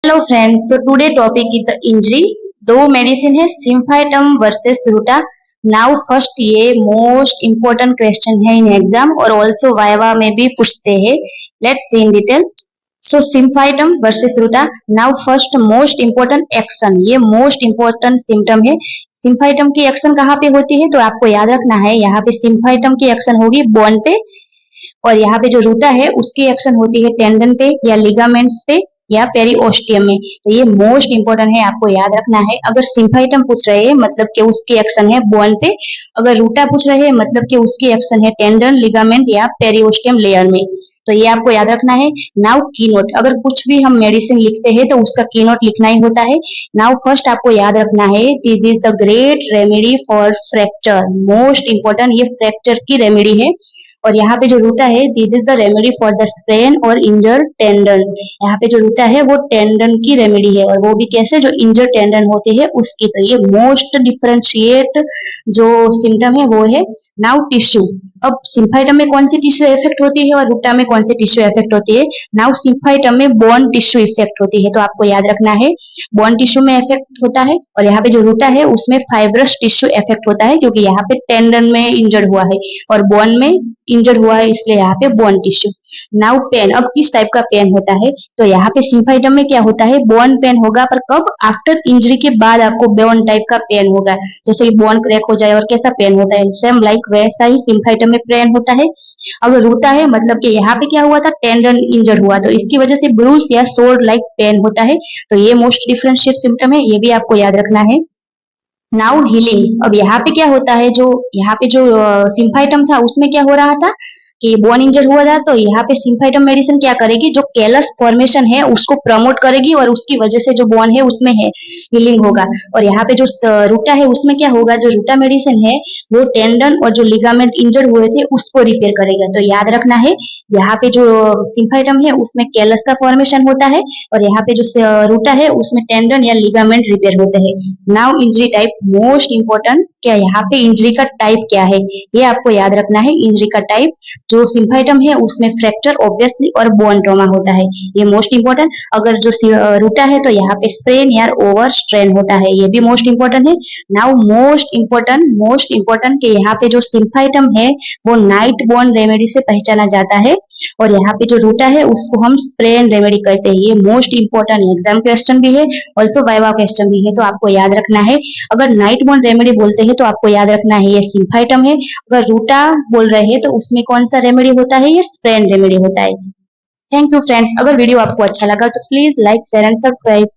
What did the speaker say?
Hello friends, so today topic is the injury. दो medicine है symphytum versus रूटा. Now first ये most important question है in exam और also viva में भी पूछते हैं. Let's see in detail. So symphytum versus ruta. Now first most important action, ये मोस्ट इम्पोर्टेंट सिम्टम है. सिम्फाइटम की एक्शन कहाँ पे होती है तो आपको याद रखना है, यहाँ पे सिम्फाइटम की एक्शन होगी बोन पे और यहाँ पे जो रूटा है उसकी एक्शन होती है टेंडन पे या लिगामेंट्स पे या पेरिओस्टियम में. तो ये मोस्ट इंपोर्टेंट है, आपको याद रखना है. अगर सिम्फाइटम पूछ रहे हैं मतलब कि उसकी एक्शन है बोन पे, अगर रूटा पूछ रहे हैं मतलब कि उसकी एक्शन है टेंडन, लिगामेंट या पेरिओस्टियम लेयर में. तो ये आपको याद रखना है. नाउ की नोट, अगर कुछ भी हम मेडिसिन लिखते हैं तो उसका की नोट लिखना ही होता है. नाउ फर्स्ट आपको याद रखना है, this is the great remedy for fracture. Most important, ये फ्रैक्चर की रेमेडी है. और यहाँ पे जो रूटा है, this is the remedy for the sprain और इंजर टेंडन. यहाँ पे जो रूटा है वो टेंडन की रेमेडी है और वो भी कैसे, जो इंजर टेंडन होते हैं उसकी. तो ये मोस्ट डिफरेंशिएट जो सिम्टम है वो है. नाउ टिश्यू, अब सिम्फाइटम में कौन सी टिश्यू इफेक्ट होती है और रूटा में कौन सी टिश्यू इफेक्ट होती है. नाउ सिम्फाइटम में बोन टिश्यू इफेक्ट होती है, तो आपको याद रखना है बोन टिश्यू में इफेक्ट होता है. और यहाँ पे जो रूटा है उसमें फाइब्रस टिश्यू इफेक्ट होता है क्योंकि यहाँ पे टेंडन में इंजर्ड हुआ है और बोन में इंजर्ड हुआ है, इसलिए यहाँ पे बोन टिश्यू. नाउ पेन, अब किस टाइप का पेन होता है तो यहाँ पे सिम्फाइटम में क्या होता है, बोन पेन होगा. पर कब, आफ्टर इंजरी के बाद आपको बोन टाइप का पेन होगा. जैसे कि बोन क्रैक हो जाए और कैसा पेन होता है, सेम लाइक वैसा ही सिम्फाइटम में पेन होता है. अगर रूटा है मतलब कि यहाँ पे क्या हुआ था, टेंडन इंजर्ड हुआ, तो इसकी वजह से ब्रूस या सोर लाइक पेन होता है. तो ये मोस्ट डिफरेंशिएट सिम्टम है, ये भी आपको याद रखना है. नाउ हीलिंग, अब यहाँ पे क्या होता है, जो यहाँ पे जो सिम्फाइटम था उसमें क्या हो रहा था कि बोन इंजर हुआ था. तो यहाँ पे सिम्फाइटम मेडिसिन क्या करेगी, जो कैलस फॉर्मेशन है उसको प्रमोट करेगी और उसकी वजह से जो बोन है उसमें है हीलिंग होगा. और यहाँ पे जो रूटा है उसमें क्या होगा, जो रूटा मेडिसिन है वो टेंडन और जो लिगामेंट इंजर्ड हुए थे उसको रिपेयर करेगा. तो याद रखना है, यहाँ पे जो सिम्फाइटम है उसमें कैलस का फॉर्मेशन होता है और यहाँ पे जो रूटा है उसमें टेंडन या लिगामेंट रिपेयर होते हैं. Now injury type, most important, क्या यहाँ पे इंजरी का टाइप क्या है ये आपको याद रखना है. इंजरी का टाइप, जो सिम्फाइटम है उसमें फ्रैक्चर ऑब्वियसली और बोन ट्रॉमा होता है, ये मोस्ट इंपोर्टेंट. अगर जो रूटा है तो यहाँ पे स्प्रेन या ओवर स्ट्रेन होता है, ये भी मोस्ट इंपोर्टेंट है. नाउ मोस्ट इंपोर्टेंट कि यहाँ पे जो सिम्फाइटम है वो नाइट बोन रेमेडी से पहचाना जाता है और यहाँ पे जो रूटा है उसको हम स्प्रेन रेमेडी कहते हैं. ये मोस्ट इंपोर्टेंट एग्जाम क्वेश्चन भी है, ऑल्सो वाइवा क्वेश्चन भी है, तो आपको याद रखना है. अगर नाइट बोन रेमेडी बोलते हैं तो आपको याद रखना है ये सिम्फाइटम है. अगर रूटा बोल रहे हैं तो उसमें कौन सा रेमेडी होता है, ये स्प्रेन रेमेडी होता है. थैंक यू फ्रेंड्स, अगर वीडियो आपको अच्छा लगा तो please like share and subscribe.